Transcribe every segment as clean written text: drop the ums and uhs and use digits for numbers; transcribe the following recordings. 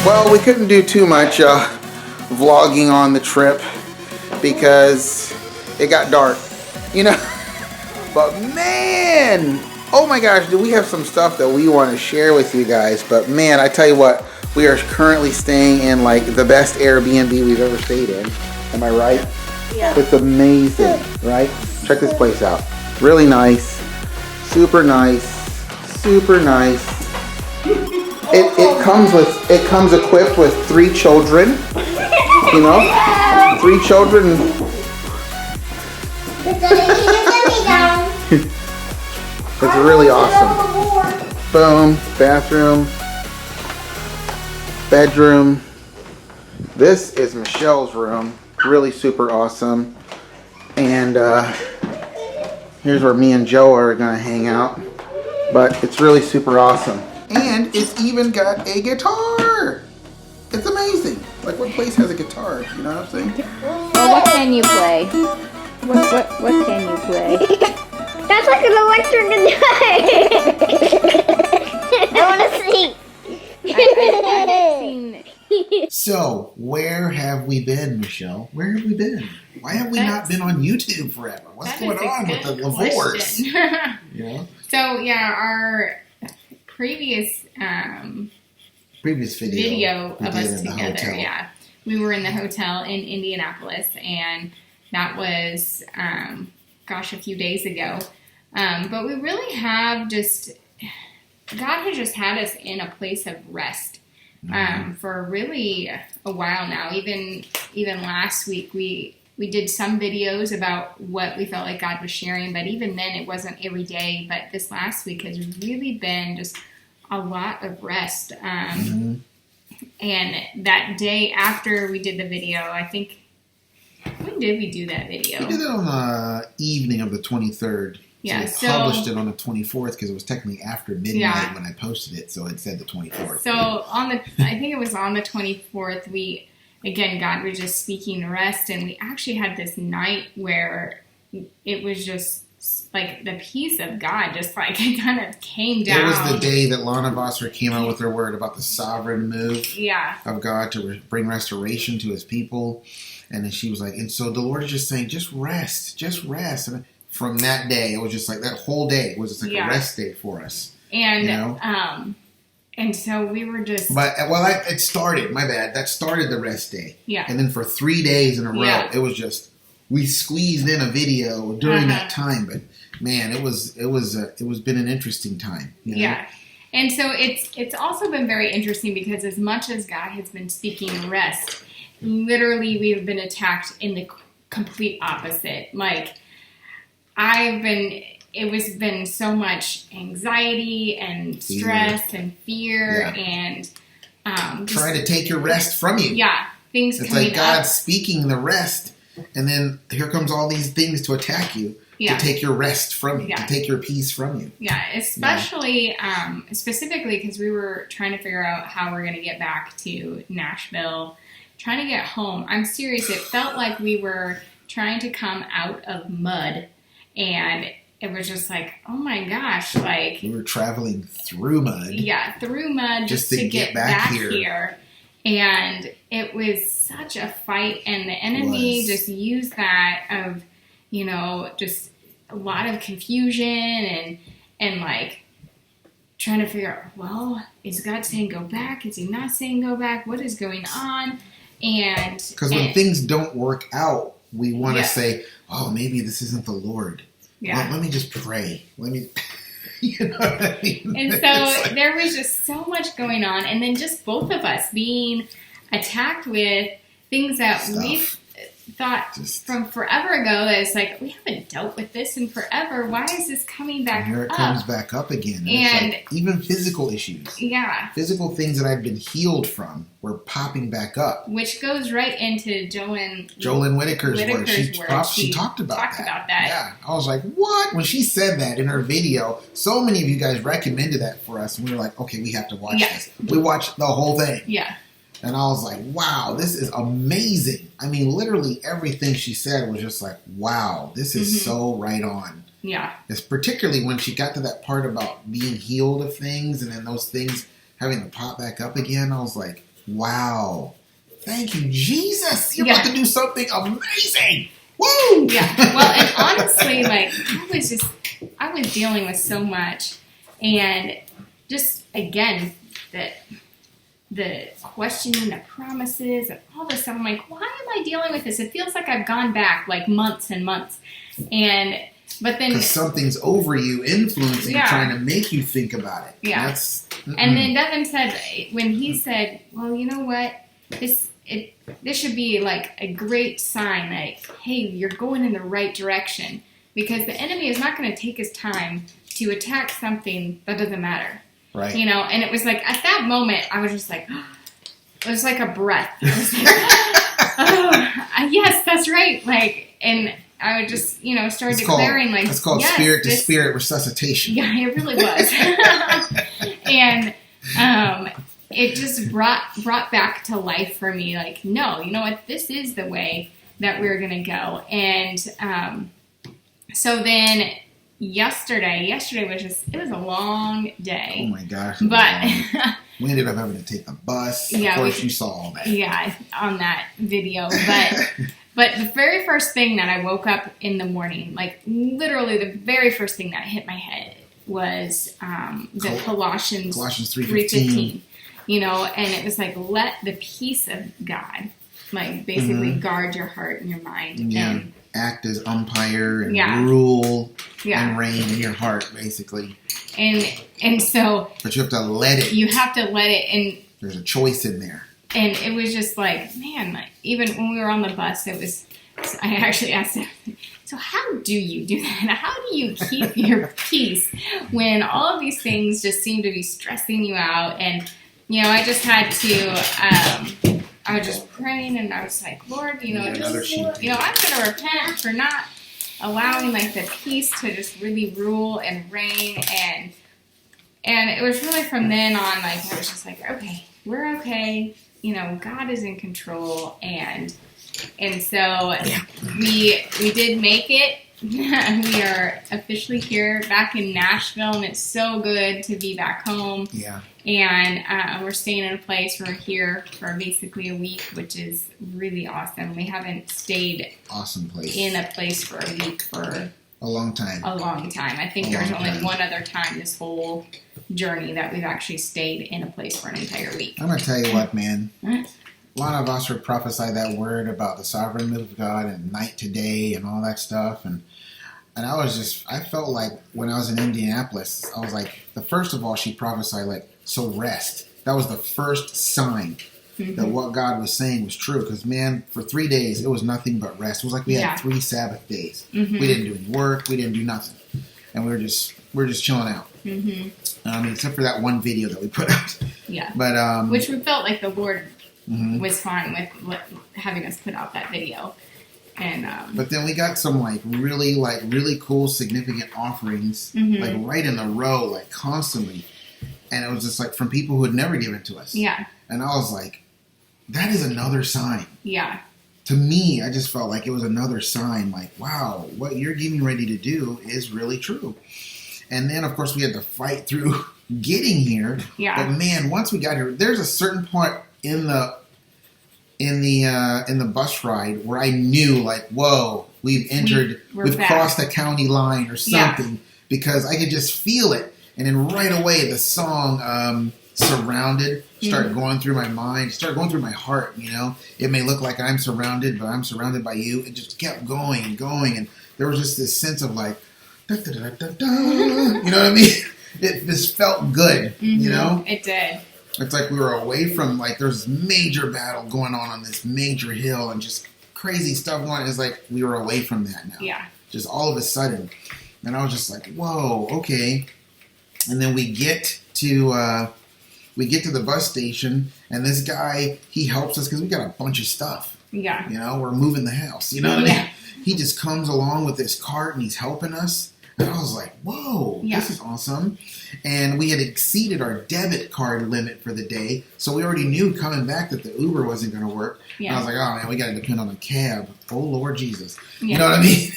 Well, we couldn't do too much vlogging on the trip because it got dark, you know. But man, oh my gosh, do we have some stuff that we want to share with you guys. But man, I tell you what, we are currently staying in like the best Airbnb we've ever stayed in. Am I right? Yeah. It's amazing, right? Check this place out. Really nice, super nice, super nice. It comes equipped with 3 children. You know, 3 children. It's really awesome. Boom, bathroom, bedroom. This is Michelle's room. Really super awesome. And here's where me and Joe are gonna hang out. But it's really super awesome. And it's even got a guitar. It's amazing. Like, what place has a guitar? You know what I'm saying? Well, what can you play? What can you play? That's like an electric guitar. I want to see. I've seen. So, where have we been, Michelle? Where have we been? Why have we not been on YouTube forever? What's going on with the LaVores? You know? So, yeah, our previous video of us together, yeah. We were in the hotel in Indianapolis, and that was, a few days ago. But we really have God has just had us in a place of rest. For really a while now. Even last week, we did some videos about what we felt like God was sharing, but even then it wasn't every day. But this last week has really been just a lot of rest. And that day after we did the video, I think, when did we do that video? We did it on the evening of the 23rd. Yeah, so we published it on the 24th because it was technically after midnight when I posted it, so it said the 24th. So I think it was on the 24th, God was just speaking rest, and we actually had this night where it was just like the peace of God just like it kind of came down. It was the day that Lana Vosser came out with her word about the sovereign move of God to bring restoration to his people. And then she was like, and so the Lord is just saying, just rest. And from that day, it was just like that whole day was just like a rest day for us. And, you know? And so we were just... But, it started, my bad. That started the rest day. Yeah. And then for 3 days in a row, it was just, we squeezed in a video during that time. But man, it was been an interesting time. You know? Yeah. And so it's also been very interesting because as much as God has been speaking rest, literally we've been attacked in the complete opposite. Like, it was been so much anxiety and stress and fear and trying to take your rest from you. Yeah, things it's coming like God's speaking the rest, and then here comes all these things to attack you, to take your rest from you, to take your peace from you. Yeah, especially specifically because we were trying to figure out how we're going to get back to Nashville, trying to get home. I'm serious. It felt like we were trying to come out of mud. And it was just like, oh my gosh, like... We were traveling through mud. Yeah, through mud just to get back here. And it was such a fight. And the enemy just used that of, just a lot of confusion and like trying to figure out, well, is God saying go back? Is he not saying go back? What is going on? And... Because when things don't work out, we want to say, oh, maybe this isn't the Lord. Yeah. Well, let me just pray. You know what I mean? And so there was just so much going on. And then just both of us being attacked with things that we thought from forever ago that it's like, we haven't dealt with this in forever. Why is this coming back up? And here it comes back up again. And it's like even physical issues. Yeah. Physical things that I'd been healed from were popping back up. Which goes right into Jolyn Whitaker's word. She talked about that. Yeah. I was like, what? When she said that in her video, so many of you guys recommended that for us. And we were like, okay, we have to watch this. We watched the whole thing. Yeah. And I was like, wow, this is amazing. I mean, literally everything she said was just like, wow, this is so right on. Yeah. It's particularly when she got to that part about being healed of things and then those things having to pop back up again. I was like, Wow. Thank you, Jesus. You're Yeah. about to do something amazing. Woo! Yeah. Well, and honestly, like, I was dealing with so much. And just, again, the questioning the promises and all this stuff. I'm like, why am I dealing with this? It feels like I've gone back, like, months and months. But then... Because something's over you, influencing, trying to make you think about it. Yeah. And then Devin said, when he said, well, you know what? This should be like a great sign that, hey, you're going in the right direction. Because the enemy is not going to take his time to attack something that doesn't matter. Right. You know, and it was like, at that moment, I was just like, it was like a breath. I was like, oh, yes, that's right. Like, and I would just, start declaring, like, it's called yes, spirit to spirit resuscitation. Yeah, it really was. And it just brought back to life for me, like, no, you know what, this is the way that we're going to go. And so then yesterday was a long day. Oh my gosh. But we ended up having to take the bus. Yeah, of course you saw all that. Yeah, on that video. But the very first thing that I woke up in the morning, like literally the very first thing that hit my head was the Colossians 3:15. And it was like, let the peace of God, like, basically guard your heart and your mind. Yeah. And act as umpire and rule and reign in your heart, basically. And so... But you have to let it. You have to let it. And there's a choice in there. And it was just like, man, like, even when we were on the bus, I actually asked him, so how do you do that? How do you keep your peace when all of these things just seem to be stressing you out? And, I just had to, I was just praying, and I was like, Lord, I'm going to repent for not allowing, like, the peace to just really rule and reign. And it was really from then on, like, I was just like, okay, we're okay. God is in control, and so we did make it. We are officially here back in Nashville, and it's so good to be back home. Yeah. And we're staying in a place. We're here for basically a week, which is really awesome. We haven't stayed in a place for a week for a long time. I think there's only one other time this whole journey that we've actually stayed in a place for an entire week. I'm going to tell you what, man. A lot of us would prophesy that word about the sovereign will of God and night to day and all that stuff. And I felt like when I was in Indianapolis, I was like, first of all, she prophesied, like, so rest. That was the first sign that what God was saying was true. Because, man, for 3 days, it was nothing but rest. It was like we had 3 Sabbath days. We didn't do any work. We didn't do nothing. And we were just chilling out. Except for that one video that we put out. Yeah. But which we felt like the Lord was fine with having us put out that video. And but then we got some really cool, significant offerings, like right in a row, like constantly. And it was just like from people who had never given to us. Yeah. And I was like, that is another sign. Yeah. To me, I just felt like it was another sign, like, wow, what you're getting ready to do is really true. And then, of course, we had to fight through getting here. Yeah. But man, once we got here, there's a certain point in the bus ride where I knew, like, whoa, we've crossed the county line or something, because I could just feel it. And then right away, the song Surrounded started going through my mind, started going through my heart, It may look like I'm surrounded, but I'm surrounded by you. It just kept going and going. And there was just this sense of like, da, da, da, da, da. You know what I mean? It just felt good, It did. It's like we were away from, like, there's major battle going on this major hill and just crazy stuff going on. It's like we were away from that now. Yeah. Just all of a sudden. And I was just like, whoa, okay. And then we get to the bus station, and this guy, he helps us because we got a bunch of stuff. Yeah. We're moving the house. You know what I mean? He just comes along with this cart, and he's helping us. And I was like, whoa, this is awesome. And we had exceeded our debit card limit for the day, so we already knew coming back that the Uber wasn't going to work. Yeah. And I was like, oh, man, we got to depend on a cab. Oh, Lord Jesus. Yeah. You know what I mean?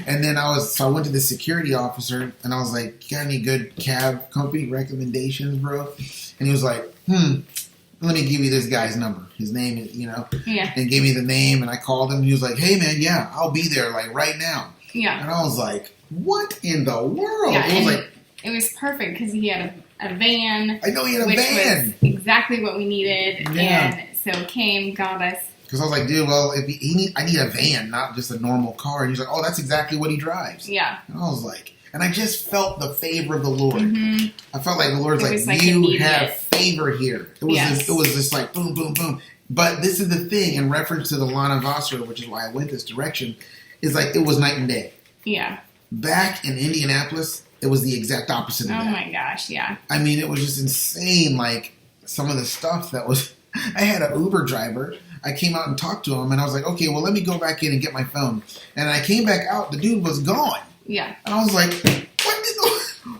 And then I went to the security officer, and I was like, you got any good cab company recommendations, bro? And he was like, let me give you this guy's number. His name is, Yeah. and gave me the name, and I called him. He was like, hey, man, yeah, I'll be there, like, right now. Yeah. And I was like, what in the world? Yeah, It was like, it was perfect because he had a van. I know he had a which van. was exactly what we needed. Yeah. And so came, got us. Because I was like, dude, well, I need a van, not just a normal car. And he's like, oh, that's exactly what he drives. Yeah. And I was like, and I just felt the favor of the Lord. Mm-hmm. I felt like the Lord's like, you immediate. have favor here. It was Yes. it was just like boom, boom, boom. But this is the thing, in reference to the Lana Vassar, which is why I went this direction, is like it was night and day. Yeah. Back in Indianapolis, it was the exact opposite of that. Oh my gosh, yeah. I mean, it was just insane, like some of the stuff that was... I had an Uber driver. I came out and talked to him, and I was like, okay, well, let me go back in and get my phone. And I came back out, the dude was gone. Yeah. And I was like,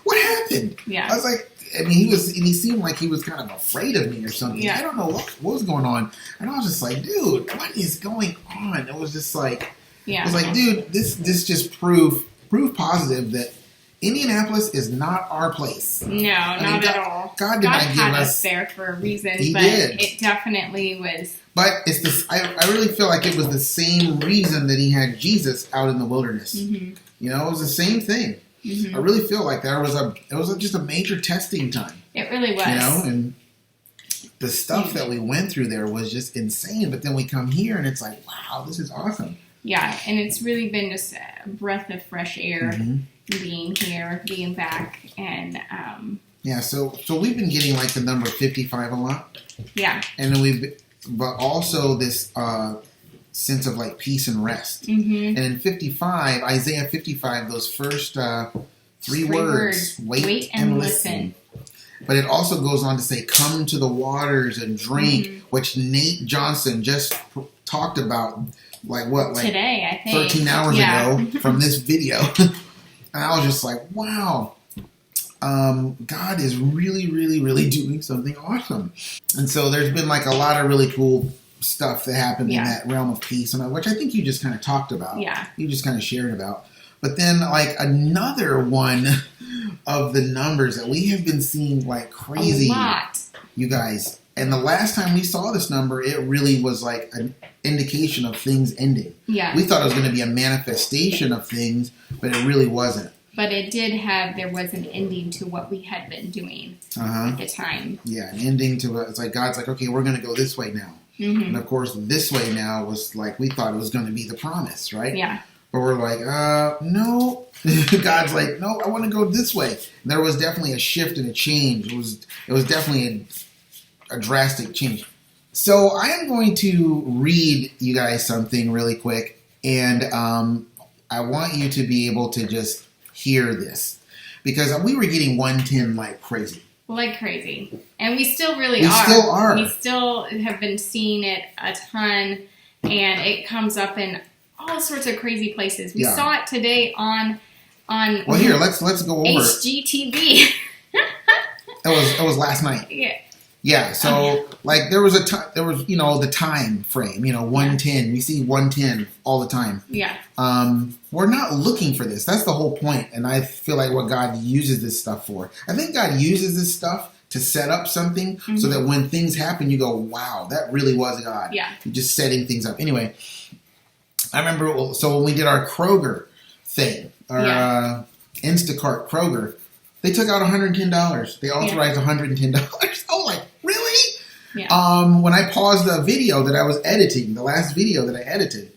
what happened? Yeah. I was like, I mean, he seemed like he was kind of afraid of me or something. Yeah. I don't know what was going on. And I was just like, dude, what is going on? It was just like, Yeah. I was like, dude, this just proof positive that Indianapolis is not our place. No, not at all. God did not give had us us there for a reason, He but did. it definitely was. But it's this. I really feel like it was the same reason that he had Jesus out in the wilderness. Mm-hmm. You know, it was the same thing. Mm-hmm. I really feel like it was just a major testing time. It really was. You know, and the stuff that we went through there was just insane. But then we come here and it's like, wow, this is awesome. Yeah, and it's really been just a breath of fresh air Mm-hmm. being here, being back, and Yeah, so we've been getting like the number 55 a lot, yeah. and then but also this sense of like peace and rest. Mm-hmm. And in 55, Isaiah 55, those first three words, wait and listen. But it also goes on to say, come to the waters and drink, which Nate Johnson just talked about, like Today, I think. 13 hours ago from this video. And I was just like, wow, God is really, really, really doing something awesome. And so there's been like a lot of really cool stuff that happened in that realm of peace, which I think you just kind of talked about. Yeah. You just kind of shared about. But then like another one of the numbers that we have been seeing like crazy. A lot. You guys. And the last time we saw this number, it really was like an indication of things ending. Yeah. We thought it was going to be a manifestation of things, but it really wasn't. But it did there was an ending to what we had been doing at the time. Yeah, an ending to it's like God's like, okay, we're going to go this way now. Mm-hmm. And of course, this way now was like, we thought it was going to be the promise, right? Yeah. But we're like, no. God's like, no, I want to go this way. And there was definitely a shift and a change. It was definitely a drastic change. So I am going to read you guys something really quick, and I want you to be able to just hear this, because we were getting 110 like crazy. Like crazy. And we still really We are. still are. We still have been seeing it a ton, and it comes up in all sorts of crazy places. We saw it today on Well, here, let's go over HGTV. It was last night. Yeah. Yeah, so like there was the time frame, 110. We see 110 all the time. Yeah. We're not looking for this. That's the whole point, and I feel like what God uses this stuff for. I think God uses this stuff to set up something so that when things happen, you go, "Wow, that really was God." Yeah. You're just setting things up. Anyway, I remember. So when we did our Kroger thing, our Instacart Kroger. They took out $110. They authorized $110. I was like, really? Yeah. When I paused the video that I was editing, the last video that I edited,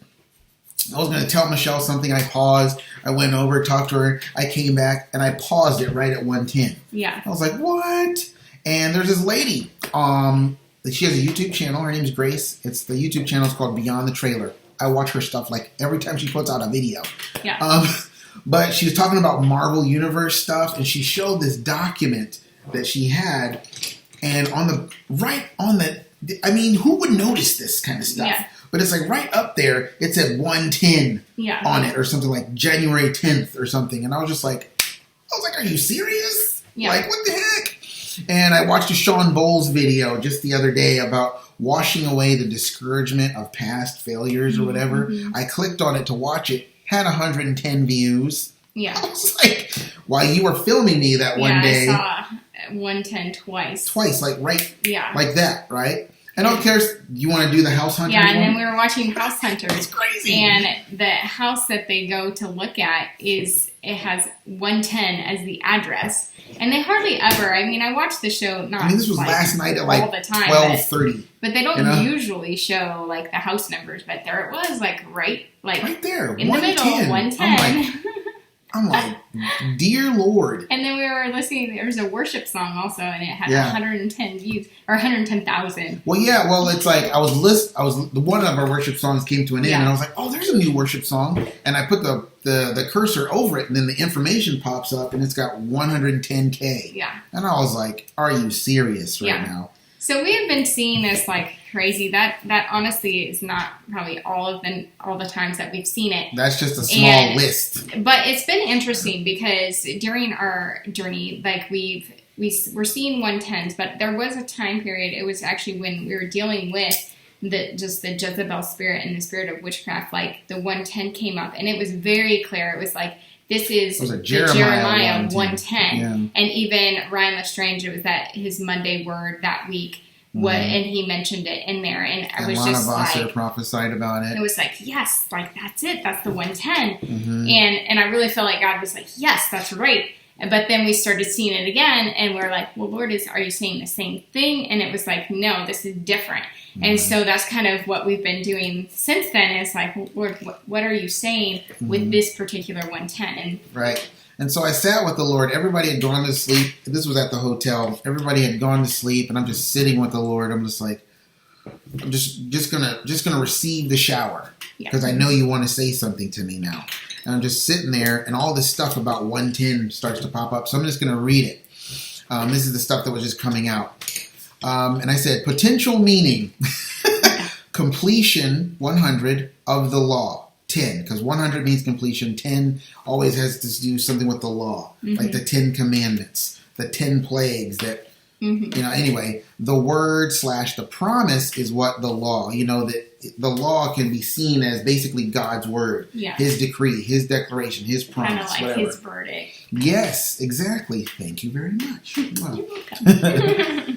I was going to tell Michelle something. I paused. I went over, talked to her. I came back, and I paused it right at 110. Yeah. I was like, what? And there's this lady. She has a YouTube channel. Her name is Grace. The YouTube channel is called Beyond the Trailer. I watch her stuff like every time she puts out a video. Yeah. But she was talking about Marvel Universe stuff, and she showed this document that she had, and I mean, who would notice this kind of stuff? Yeah. But it's like right up there, it said 110 on it, or something like January 10th or something, and I was like, are you serious? Yeah. Like, what the heck? And I watched a Sean Bowles video just the other day about washing away the discouragement of past failures or whatever. Mm-hmm. I clicked on it to watch it. Had 110 views. Yeah. I was like, while you were filming me that one day. I saw 110 twice. Twice, like right, Yeah. like that, right? And I don't care. You want to do the house hunter? Yeah, and then we were watching House Hunters. It's crazy. And the house that they go to look at it has 110 as the address. And they hardly ever, I mean, I watched the show this was last night at like 12:30. But they don't usually show like the house numbers, but there it was, like right there, in the middle, 110. I'm like, dear Lord. And then we were listening, there was a worship song also, and it had 110 views, or 110,000. Well, yeah, it's like, one of our worship songs came to an end, and I was like, oh, there's a new worship song. And I put the cursor over it, and then the information pops up, and it's got 110K. Yeah. And I was like, are you serious right now? So we have been seeing this like crazy. That honestly is not probably all the times that we've seen it. That's just a small list. But it's been interesting because during our journey, like we're seeing 110s, but there was a time period. It was actually when we were dealing with the Jezebel spirit and the spirit of witchcraft. Like the 110 came up, and it was very clear. It was like, this is the Jeremiah 110. Yeah. And even Ryan Lestrange, it was that his Monday word that week, and he mentioned it in there. And I was just like, prophesied about it. It was like, yes, like that's it. That's the 110. Mm-hmm. And I really felt like God was like, yes, that's right. But then we started seeing it again, and we're like, well, Lord, are you saying the same thing? And it was like, no, this is different. Mm-hmm. And so that's kind of what we've been doing since then. Is like, Lord, what are you saying with this particular 110? Right. And so I sat with the Lord. Everybody had gone to sleep. This was at the hotel. Everybody had gone to sleep, and I'm just sitting with the Lord. I'm just like, I'm just gonna receive the shower because I know you want to say something to me now. And I'm just sitting there, and all this stuff about 110 starts to pop up. So I'm just going to read it. This is the stuff that was just coming out. And I said, potential meaning, completion, 100, of the law, 10. Because 100 means completion. 10 always has to do something with the law. Mm-hmm. Like the 10 commandments, the 10 plagues that, anyway, the word / the promise is what the law, that the law can be seen as basically God's word, his decree, his declaration, his promise, kind of like whatever. His verdict. Yes, exactly. Thank you very much. Wow.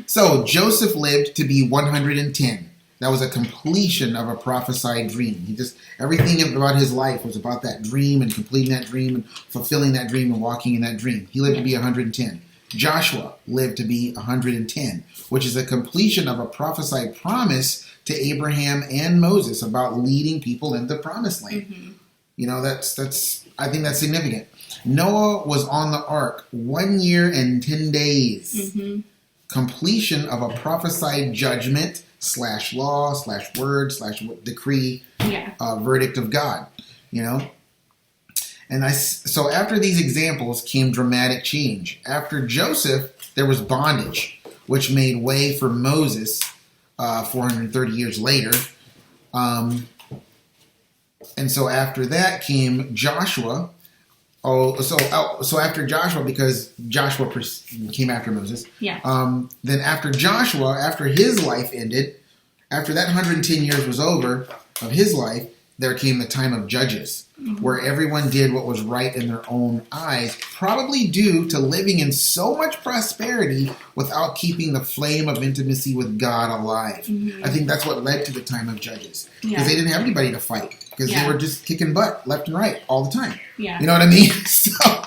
So Joseph lived to be 110. That was a completion of a prophesied dream. Everything about his life was about that dream and completing that dream and fulfilling that dream and walking in that dream. He lived to be 110. Joshua lived to be 110, which is a completion of a prophesied promise to Abraham and Moses about leading people into the promised land. Mm-hmm. I think that's significant. Noah was on the ark 1 year and 10 days. Mm-hmm. Completion of a prophesied judgment / law / word / decree, verdict of God, And so after these examples came dramatic change. After Joseph, there was bondage, which made way for Moses 430 years later. And so after that came Joshua. So after Joshua, because Joshua came after Moses. Yeah. Then after Joshua, after his life ended, after that 110 years was over of his life, there came the time of Judges, where everyone did what was right in their own eyes, probably due to living in so much prosperity without keeping the flame of intimacy with God alive. Mm-hmm. I think that's what led to the time of Judges, because they didn't have anybody to fight, because they were just kicking butt left and right all the time. Yeah. You know what I mean? So,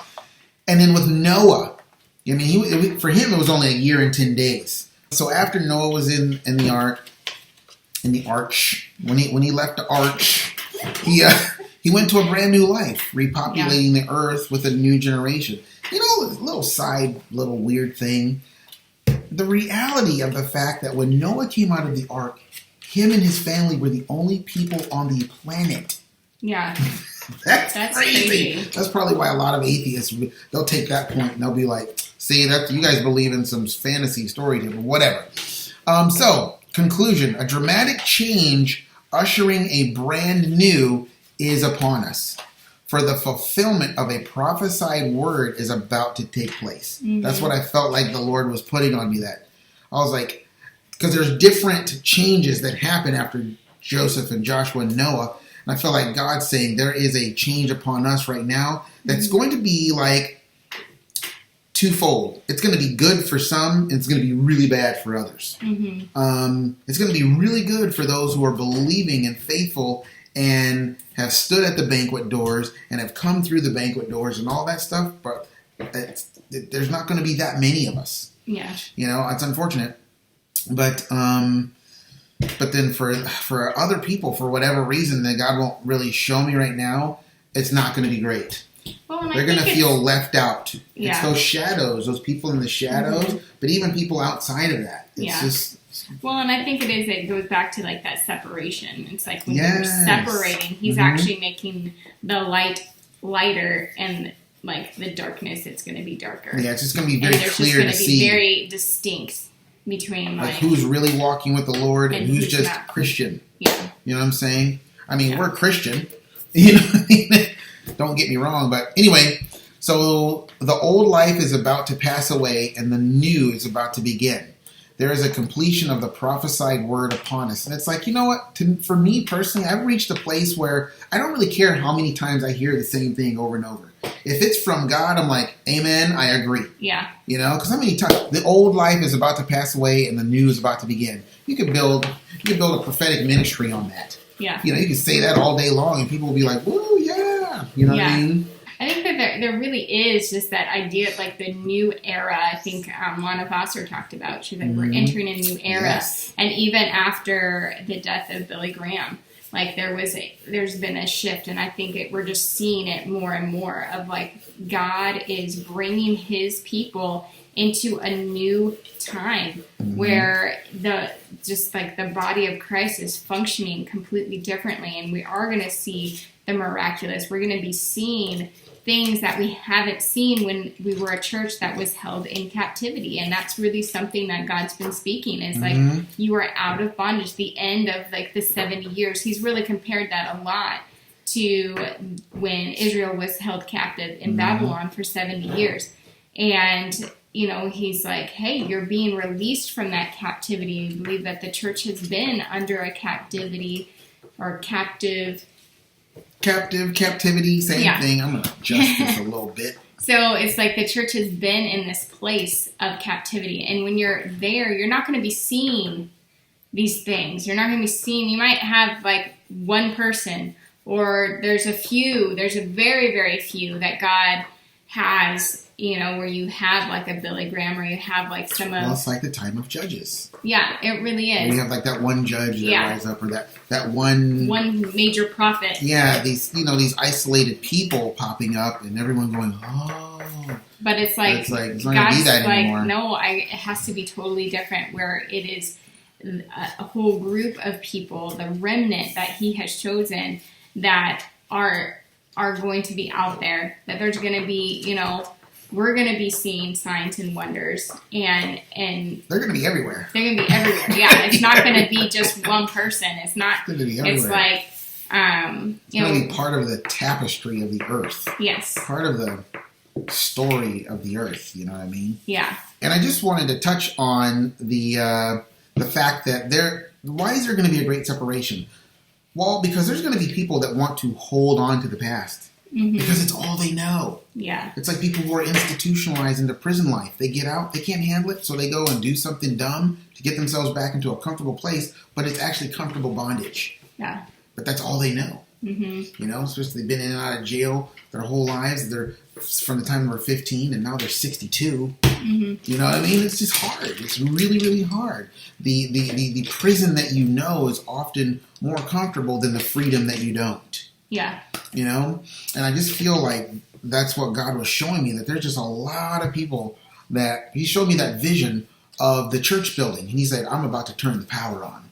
and then with Noah, for him it was only 1 year and 10 days. So after Noah was in the ark, when he left the arch, he went to a brand new life, repopulating the earth with a new generation. A little weird thing. The reality of the fact that when Noah came out of the ark, him and his family were the only people on the planet. Yeah. That's crazy. That's probably why a lot of atheists, they'll take that point and they'll be like, see, that you guys believe in some fantasy story, or whatever. So, conclusion, a dramatic change ushering a brand new is upon us. For the fulfillment of a prophesied word is about to take place. Mm-hmm. That's what I felt like the Lord was putting on me. That I was like, because there's different changes that happen after Joseph and Joshua and Noah. And I feel like God's saying there is a change upon us right now that's going to be like twofold. It's going to be good for some, and it's going to be really bad for others. It's going to be really good for those who are believing and faithful and have stood at the banquet doors and have come through the banquet doors and all that stuff, but there's not going to be that many of us. Yeah. It's unfortunate. But then for other people, for whatever reason that God won't really show me right now, it's not going to be great. Well, they're going to feel left out. Yeah. It's those shadows, those people in the shadows, but even people outside of that. It's just... Well, and I think it goes back to like that separation. It's like when you're separating, he's actually making the light lighter, and like the darkness, it's going to be darker. Yeah, it's just going to be very clear to see. It's going to be very distinct between like who's really walking with the Lord and who's just not. Christian. Yeah. You know what I'm saying? I mean, we're Christian. You know what I mean? Don't get me wrong, but anyway, so the old life is about to pass away and the new is about to begin. There is a completion of the prophesied word upon us. And it's like, you know what? For me personally, I've reached a place where I don't really care how many times I hear the same thing over and over. If it's from God, I'm like, amen, I agree. Yeah. Because how many times the old life is about to pass away and the new is about to begin. You could build a prophetic ministry on that. Yeah. You can say that all day long and people will be like, woo, yeah. You know what I mean? I think that there really is just that idea of like the new era. I think Lana Foster talked about. She's like, we're entering a new era. Yes. And even after the death of Billy Graham, like there's been a shift. And I think we're just seeing it more and more of like God is bringing his people into a new time where the body of Christ is functioning completely differently. And we are going to see the miraculous. We're going to be seeing things that we haven't seen when we were a church that was held in captivity. And that's really something that God's been speaking. It's like you are out of bondage, the end of like the 70 years. He's really compared that a lot to when Israel was held captive in Babylon for 70 years. And, he's like, hey, you're being released from that captivity. I believe that the church has been under a captivity or captivity, same thing. I'm going to adjust this a little bit. So it's like the church has been in this place of captivity. And when you're there, you're not going to be seeing these things. You're not going to be seeing, you might have like one person, or there's a very, very few that God has, where you have like a Billy Graham, or you have like some of... Well, it's like the time of Judges. Yeah, it really is. We have like that one judge that rise up, or that one major prophet. Yeah, these isolated people popping up, and everyone going, oh. But it's like it's not going to be that anymore. No, it has to be totally different, where it is a whole group of people, the remnant that he has chosen, that are going to be out there. That there's going to be, we're going to be seeing signs and wonders, and they're going to be everywhere. They're going to be everywhere. Yeah, it's not going to be just one person. It's not. It's going to be everywhere. It's like, it's going to be part of the tapestry of the earth. Yes. Part of the story of the earth. You know what I mean? Yeah. And I just wanted to touch on the fact that why is there going to be a great separation? Well, because there's going to be people that want to hold on to the past. Because it's all they know. Yeah. It's like people who are institutionalized into prison life. They get out, they can't handle it, so they go and do something dumb to get themselves back into a comfortable place, but it's actually comfortable bondage. Yeah. But that's all they know. Especially they've been in and out of jail their whole lives. They're from the time they were 15 and now they're 62. You know what I mean? It's just hard. It's really, really hard. The prison that you know is often more comfortable than the freedom that you don't. Yeah. And I just feel like that's what God was showing me, that there's just a lot of people that he showed me that vision of the church building. And he said, I'm about to turn the power on.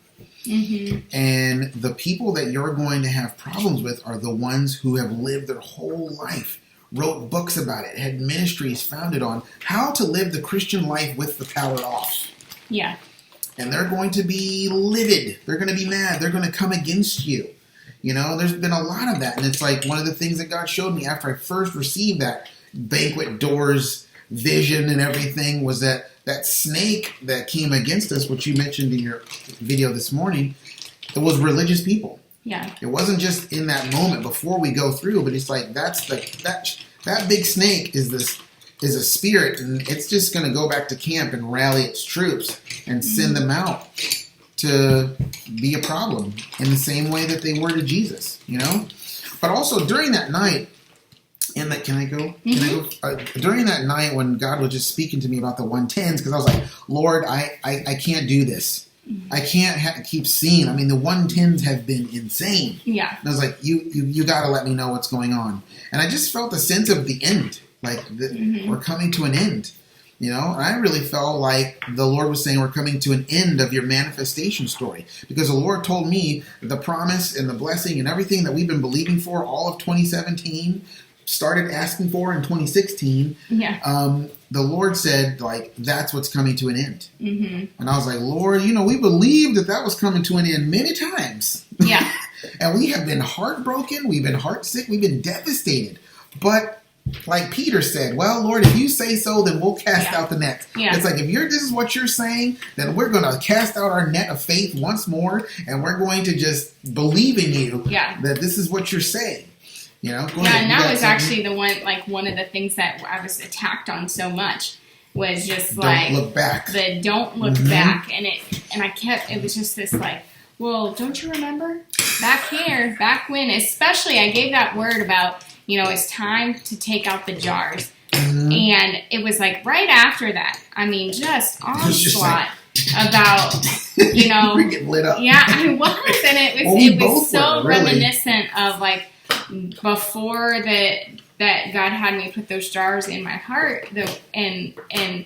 And the people that you're going to have problems with are the ones who have lived their whole life, wrote books about it, had ministries founded on how to live the Christian life with the power off. Yeah. And they're going to be livid. They're going to be mad. They're going to come against you. There's been a lot of that. And it's like one of the things that God showed me after I first received that banquet doors vision and everything was that snake that came against us, which you mentioned in your video this morning, it was religious people. Yeah. It wasn't just in that moment before we go through, but it's like that big snake is is a spirit, and it's just going to go back to camp and rally its troops and send them out to be a problem in the same way that they were to Jesus, you know? But also during that night, and that, can I go? During that night when God was just speaking to me about the 110s, because I was like, Lord, I can't do this. I can't keep seeing. I mean, the 110s have been insane. Yeah. And I was like, you got to let me know what's going on. And I just felt a sense of the end, like we're coming to an end. You know, and I really felt like the Lord was saying we're coming to an end of your manifestation story, because the Lord told me the promise and the blessing and everything that we've been believing for all of 2017, started asking for in 2016. Yeah. The Lord said, like, that's what's coming to an end. And I was like, Lord, you know, we believed that was coming to an end many times. Yeah. And we have been heartbroken. We've been heartsick. We've been devastated. But like Peter said, well, Lord, if you say so, then we'll cast out the net. Yeah. It's like, if this is what you're saying, then we're going to cast out our net of faith once more, and we're going to just believe in you that this is what you're saying. You know? And that was actually one of the things that I was attacked on so much was just don't look back. Don't look back. And it was just this like, well, don't you remember back when, especially I gave that word about, you know, it's time to take out the jars. And it was like right after that, I mean, just onslaught about, you know. We're getting lit up. Yeah, I was. And it was so reminiscent of like before that God had me put those jars in my heart. And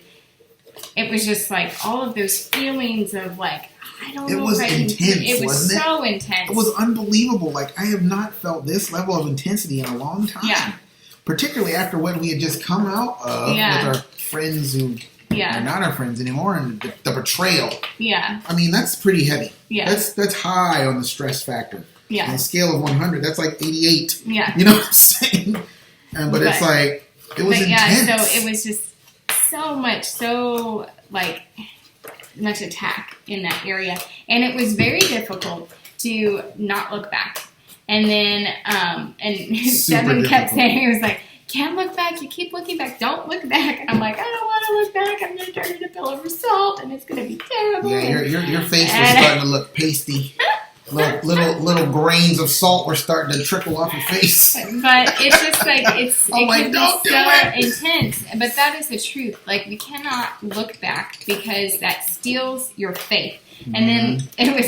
it was just like all of those feelings of like, I don't know. It was intense. It was so intense. It was unbelievable. Like, I have not felt this level of intensity in a long time. Yeah. Particularly after what we had just come out of with our friends who are not our friends anymore, and the betrayal. Yeah. I mean, that's pretty heavy. Yeah. That's high on the stress factor. Yeah. On a scale of 100, that's like 88. Yeah. You know what I'm saying? But it's like, it was intense. Yeah, so it was just so much attack in that area, and it was very difficult to not look back. And then Devin kept saying, he was like, can't look back, you keep looking back, don't look back. And I'm like, I don't want to look back, I'm going to turn into a pillar of salt, and it's going to be terrible. Yeah, your face was starting to look pasty. Little grains of salt were starting to trickle off your face. But it's just like, it can be so intense. But that is the truth. Like, we cannot look back because that steals your faith. And then it was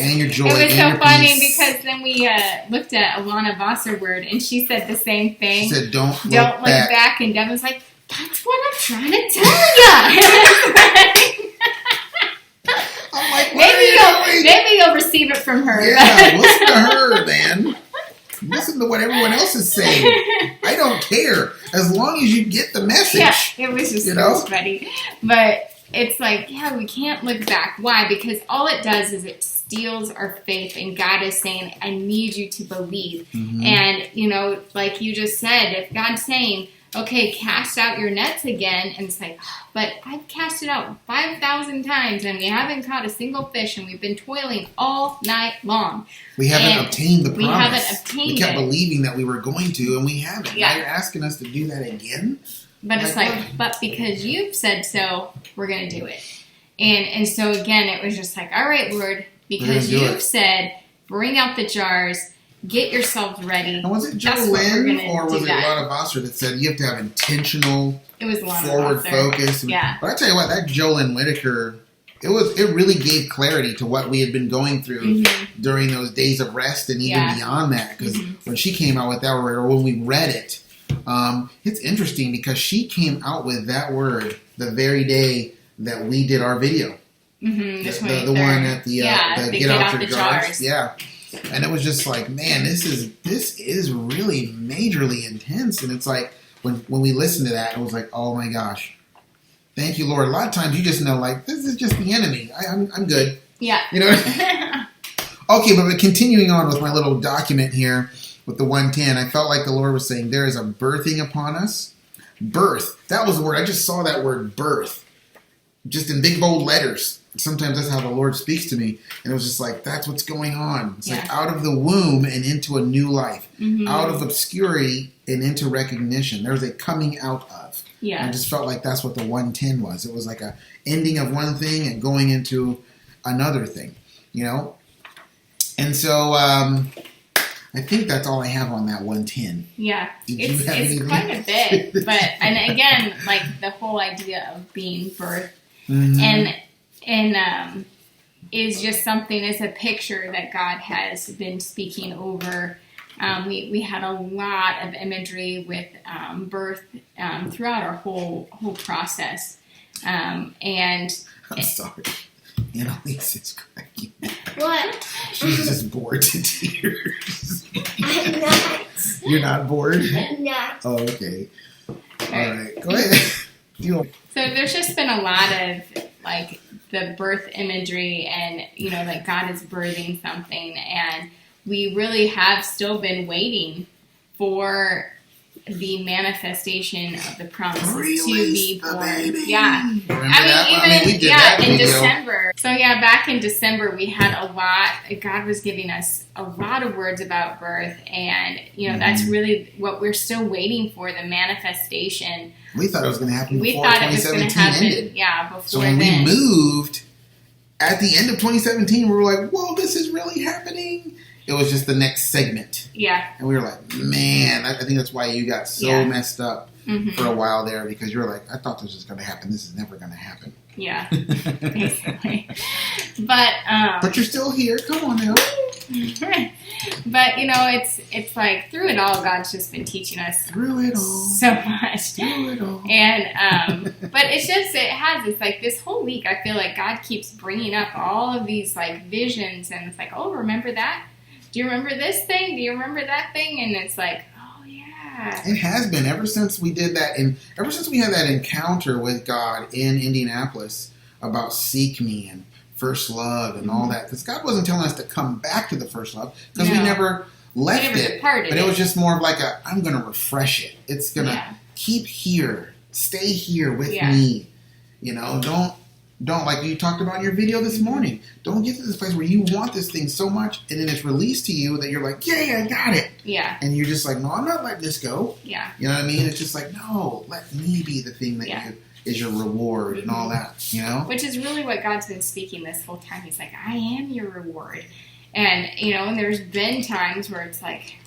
so funny because then we looked at Alana Wasserword, and she said the same thing. She said, don't look back. And Devin was like, that's what I'm trying to tell you. I'm like, maybe you'll receive it from her. Yeah, listen to her, man. Listen to what everyone else is saying. I don't care as long as you get the message. Yeah, it was just so funny. But it's like, we can't look back. Why? Because all it does is it steals our faith, and God is saying, I need you to believe. And, you know, like you just said, if God's saying, okay, cast out your nets again, and it's like, but I've cast it out 5,000 times, and we haven't caught a single fish, and we've been toiling all night long. We haven't obtained the promise. We haven't obtained it. We kept believing that we were going to, and we haven't. Yeah. Now you're asking us to do that again? But it's like, but because you've said so, we're going to do it. And so again, it was just like, all right, Lord, because you've said, bring out the jars, get yourselves ready. And was it Jolene or was it Alana Bosser that said you have to have intentional forward focus? Yeah. But I tell you what, that Jolene Whitaker, it really gave clarity to what we had been going through during those days of rest and even beyond that. Because when she came out with that word, or when we read it, it's interesting because she came out with that word the very day that we did our video. The one at the Get Out Your Jars. Yeah. And it was just like, man, this is really majorly intense. And it's like, when we listened to that, it was like, oh my gosh. Thank you, Lord. A lot of times you just know, like, this is just the enemy. I'm good. Yeah. You know? Okay, but continuing on with my little document here with the 110, I felt like the Lord was saying, there is a birthing upon us. Birth. That was the word. I just saw that word birth. Just in big, bold letters. Sometimes that's how the Lord speaks to me. And it was just like, that's what's going on. It's like out of the womb and into a new life. Out of obscurity and into recognition. There's a coming out of. Yeah. I just felt like that's what the 110 was. It was like a ending of one thing and going into another thing, you know? And so I think that's all I have on that 110. Yeah. It's anything? quite a bit. But, and again, like the whole idea of being birth and is just something, it's a picture that God has been speaking over. We had a lot of imagery with birth throughout our whole process. And I'm sorry. Annalise is cracking. What? She's just bored to tears. I'm not. You're not bored? I'm not. Oh, okay. All right. Go ahead. So there's just been a lot of like the birth imagery and, like God is birthing something. And we really have still been waiting for the manifestation of the promise to be born. Baby. Yeah. We did that in video. December. So back in December we had a lot. God was giving us a lot of words about birth, and that's really what we're still waiting for, the manifestation. We thought it was going to happen We before thought it was going 2017 to happen. ended. Yeah, before So when then. we moved at the end of 2017, we were like, "Whoa, this is really happening." It was just the next segment. Yeah. And we were like, man, I think that's why you got so messed up for a while there, because you were like, I thought this was going to happen. This is never going to happen. Yeah, basically. But you're still here. Come on now. But it's like through it all, God's just been teaching us Through it all. so much. Through it all. And but it's like this whole week I feel like God keeps bringing up all of these like visions, and it's like, oh, remember that? Do you remember this thing? Do you remember that thing? And it's like, oh yeah. It has been ever since we did that, and ever since we had that encounter with God in Indianapolis about seek me and first love and all that, because God wasn't telling us to come back to the first love, because we never left it. Departed but it was just more of like I'm going to refresh it. It's going to keep here, stay here with me. Don't like you talked about in your video this morning. Don't get to this place where you want this thing so much, and then it's released to you that you're like, yeah, I got it. Yeah. And you're just like, no, I'm not letting this go. Yeah. You know what I mean? It's just like, no, let me be the thing that is your reward and all that, Which is really what God's been speaking this whole time. He's like, I am your reward. And, and there's been times where it's like,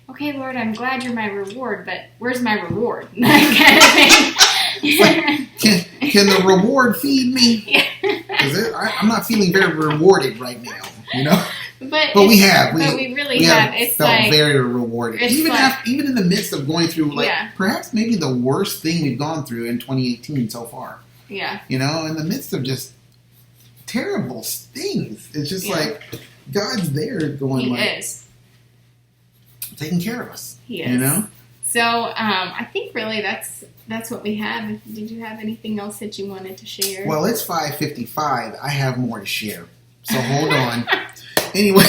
okay, Lord, I'm glad you're my reward, but where's my reward? That kind of thing. Can the reward feed me? Because I'm not feeling very rewarded right now, But we have. We really have. It's felt like, very rewarded. Even in the midst of going through, perhaps maybe the worst thing we've gone through in 2018 so far. Yeah. In the midst of just terrible things. It's just like God's there going He is. Taking care of us. He is. So I think really that's what we have. Did you have anything else that you wanted to share? Well, it's 5:55. I have more to share. So hold on. Anyway.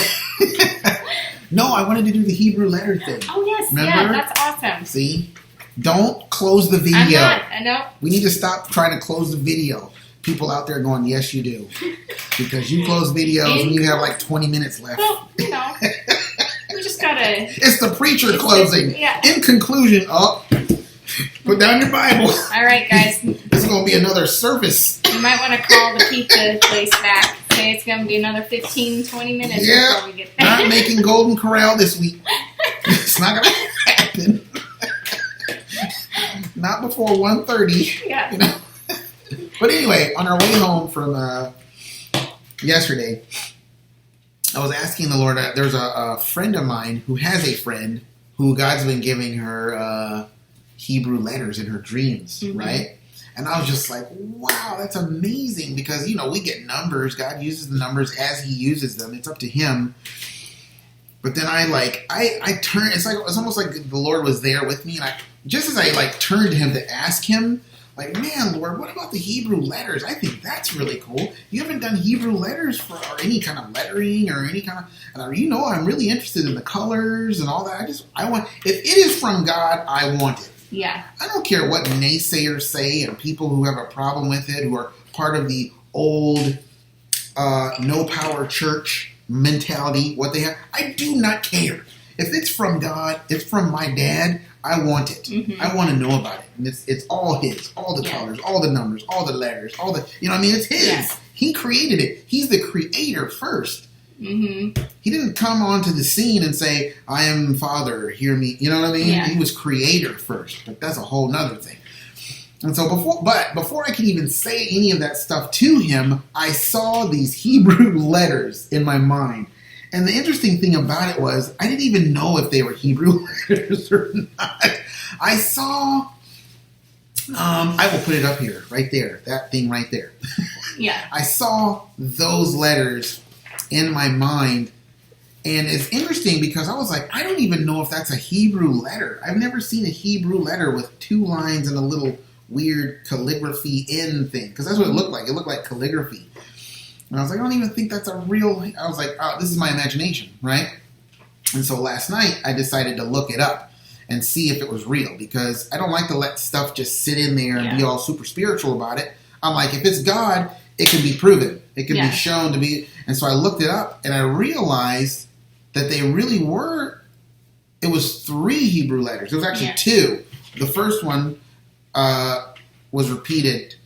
No, I wanted to do the Hebrew letter thing. Oh, yes. Remember? Yeah, that's awesome. See? Don't close the video. I know. We need to stop trying to close the video. People out there going, yes, you do. Because you close videos and you have like 20 minutes left. Well, we just gotta... It's the preacher closing. In conclusion, put down your Bible. All right, guys. This is going to be another service. You might want to call the pizza place back. Say it's going to be another 15, 20 minutes before we get there. Not making Golden Corral this week. It's not going to happen. Not before 1:30. Yeah. But anyway, on our way home from yesterday, I was asking the Lord. There's a friend of mine who has a friend who God's been giving her Hebrew letters in her dreams, right? And I was just like, wow, that's amazing, because we get numbers. God uses the numbers as He uses them. It's up to Him. But then I turned. It's almost like the Lord was there with me, and just as I turned to Him to ask Him, like, man, Lord, what about the Hebrew letters? I think that's really cool. You haven't done Hebrew letters or any kind of lettering or any kind of, and I'm really interested in the colors and all that. I want, if it is from God, I want it. Yeah. I don't care what naysayers say and people who have a problem with it, who are part of the old no power church mentality, what they have. I do not care. If it's from God, it's from my dad, I want it. Mm-hmm. I want to know about it. And it's all his. All the colors, all the numbers, all the letters, all the, you know what I mean? It's his. Yeah. He created it. He's the creator first. Mm-hmm. He didn't come onto the scene and say, I am Father, hear me. You know what I mean? Yeah. He was creator first. But that's a whole nother thing. And so before I could even say any of that stuff to him, I saw these Hebrew letters in my mind. And the interesting thing about it was, I didn't even know if they were Hebrew letters or not. I saw, I will put it up here, right there, that thing right there. Yeah. I saw those letters in my mind. And it's interesting because I was like, I don't even know if that's a Hebrew letter. I've never seen a Hebrew letter with 2 lines and a little weird calligraphy in thing. Because that's what it looked like. It looked like calligraphy. And I was like, I don't even think that's a real... I was like, oh, this is my imagination, right? And so last night, I decided to look it up and see if it was real. Because I don't like to let stuff just sit in there and be all super spiritual about it. I'm like, if it's God, it can be proven. It can be shown to be... And so I looked it up, and I realized that they really were... It was 3 Hebrew letters. It was actually 2. The first one was repeated,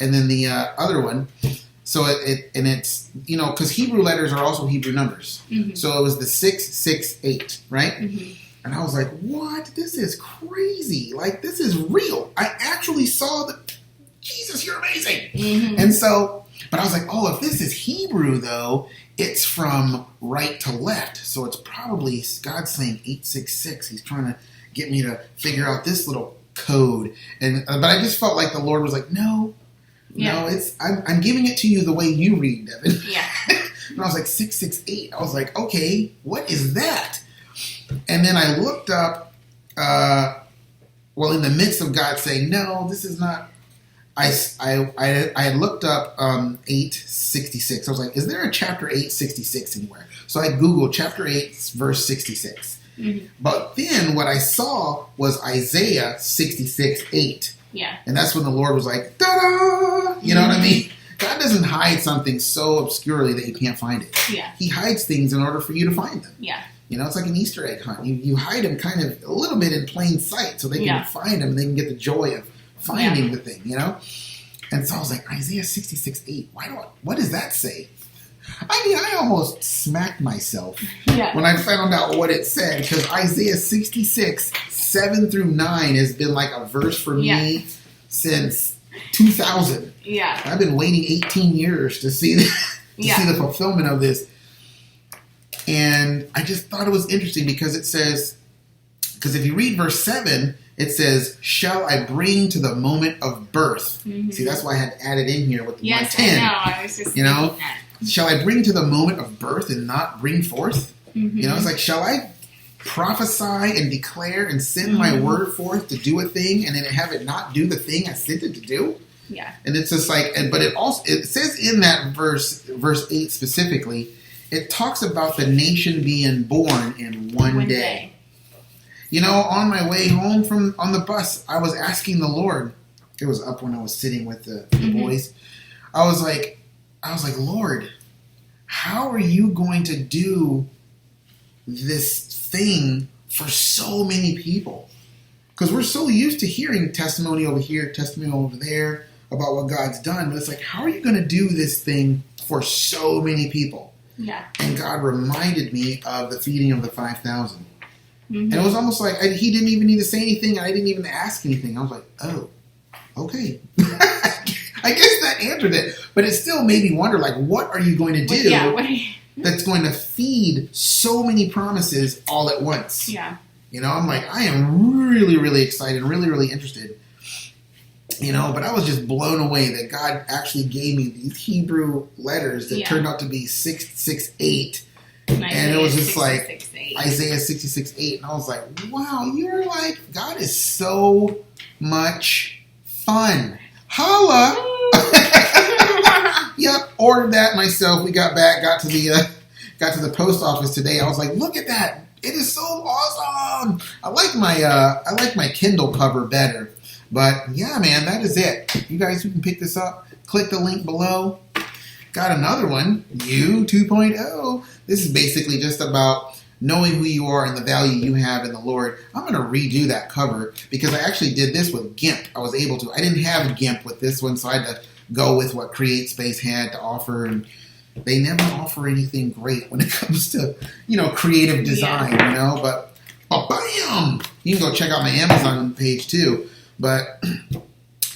and then the other one... So it's, you know, because Hebrew letters are also Hebrew numbers. Mm-hmm. So it was the 668, right? Mm-hmm. And I was like, what? This is crazy. Like, this is real. I actually saw Jesus, you're amazing. Mm-hmm. And so, but I was like, oh, if this is Hebrew, though, it's from right to left. So it's probably God saying 866. He's trying to get me to figure out this little code. And but I just felt like the Lord was like, no. Yeah. No, I'm giving it to you the way you read, Devin. Yeah. And I was like, 668. I was like, okay, what is that? And then I looked up, in the midst of God saying, no, this is not, I had looked up 866. I was like, is there a chapter 866 anywhere? So I Googled chapter 8, verse 66. Mm-hmm. But then what I saw was Isaiah 66:8. Yeah. And that's when the Lord was like, ta-da! You know what I mean? God doesn't hide something so obscurely that you can't find it. Yeah. He hides things in order for you to find them. Yeah. You know, it's like an Easter egg hunt. You hide them kind of a little bit in plain sight so they can find them and they can get the joy of finding the thing, you know? And so I was like, Isaiah 66:8. What does that say? I mean, I almost smacked myself when I found out what it said, because Isaiah 66:7-9 has been like a verse for me since 2000. Yeah. I've been waiting 18 years to see see the fulfillment of this. And I just thought it was interesting because it says, because if you read verse 7, it says, shall I bring to the moment of birth? Mm-hmm. See, that's why I had added in here with my 10. I know. I was just that. Shall I bring to the moment of birth and not bring forth? Mm-hmm. You know, it's like, shall I prophesy and declare and send my word forth to do a thing and then have it not do the thing I sent it to do? Yeah. And it's just like, but it says in that verse 8 specifically, it talks about the nation being born in one day. You know, on my way home on the bus, I was asking the Lord. It was up when I was sitting with the boys. I was like, Lord, how are you going to do this thing for so many people? Because we're so used to hearing testimony over here, testimony over there about what God's done. But it's like, how are you going to do this thing for so many people? Yeah. And God reminded me of the feeding of the 5,000. And it was almost like he didn't even need to say anything. I didn't even ask anything. I was like, oh, okay. I guess that answered it. But it still made me wonder, like, what are you going to do that's going to feed so many promises all at once? Yeah. You know, I'm like, I am really, really excited, really, really interested. You know, but I was just blown away that God actually gave me these Hebrew letters that turned out to be 668. And it was just like Isaiah 66:8. And I was like, wow, you're like, God is so much fun. Holla! Yep, ordered that myself. We got to the post office today. I was like, look at that. It is so awesome. I like my Kindle cover better. But yeah, man, that is it. You guys who can pick this up, click the link below. Got another one, U 2.0. This is basically just about knowing who you are and the value you have in the Lord, I'm going to redo that cover because I actually did this with GIMP. I was able to. I didn't have GIMP with this one, so I had to go with what CreateSpace had to offer, and they never offer anything great when it comes to, creative design, but bam! You can go check out my Amazon page too, but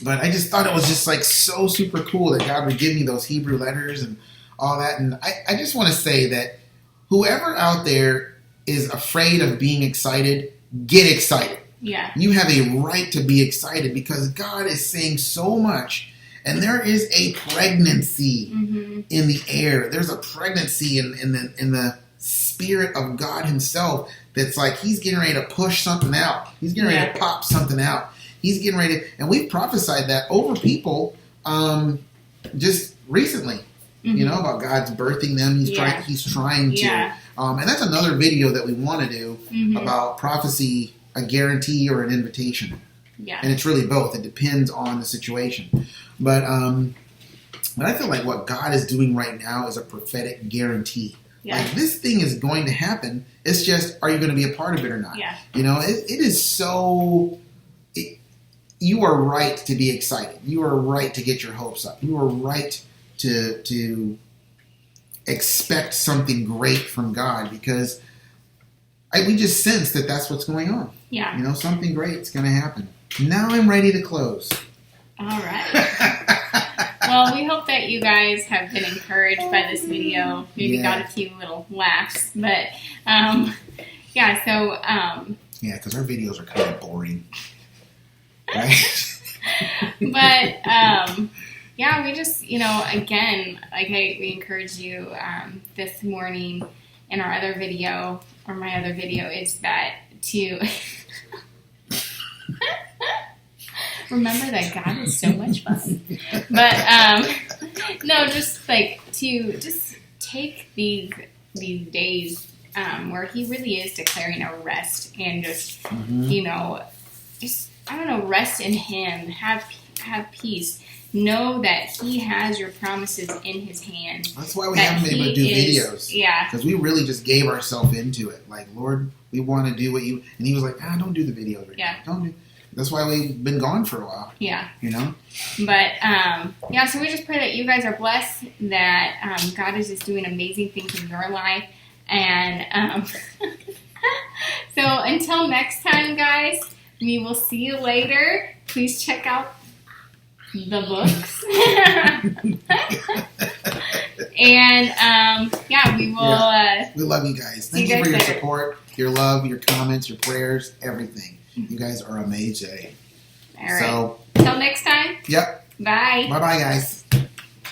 I just thought it was just like so super cool that God would give me those Hebrew letters and all that, and I just want to say that whoever out there is afraid of being excited, get excited. Yeah. You have a right to be excited because God is saying so much. And there is a pregnancy in the air. There's a pregnancy in the Spirit of God Himself that's like He's getting ready to push something out. He's getting ready to pop something out. He's getting ready to, and we've prophesied that over people just recently. About God's birthing them. He's trying to. And that's another video that we want to do about prophecy, a guarantee or an invitation. Yeah. And it's really both. It depends on the situation. But I feel like what God is doing right now is a prophetic guarantee. Yeah. Like this thing is going to happen. It's just, are you going to be a part of it or not? Yeah. It is so. You are right to be excited. You are right to get your hopes up. You are right to expect something great from God because we just sense that that's what's going on. Yeah. Something great's going to happen. Now I'm ready to close. All right. Well, we hope that you guys have been encouraged by this video. Maybe got a few little laughs, but yeah. So because our videos are kind of boring, right? But we just again, we encourage you this morning in our other video or my other video is that to. Remember that God is so much fun. But no, just like to just take these days where He really is declaring a rest and just rest in Him, have peace. Know that He has your promises in His hand. That's why we haven't been able to do videos. Yeah. Because we really just gave ourselves into it. Like, Lord, we want to do what you... And He was like, don't do the videos right now. Don't do... That's why we've been gone for a while. Yeah. But, so we just pray that you guys are blessed, that God is just doing amazing things in your life. And so until next time, guys, we will see you later. Please check out the books. And, we will... we love you guys. Thank you for your support, your love, your comments, your prayers, everything. You guys are amazing. All right. So, until next time. Yep. Bye. Bye-bye, guys.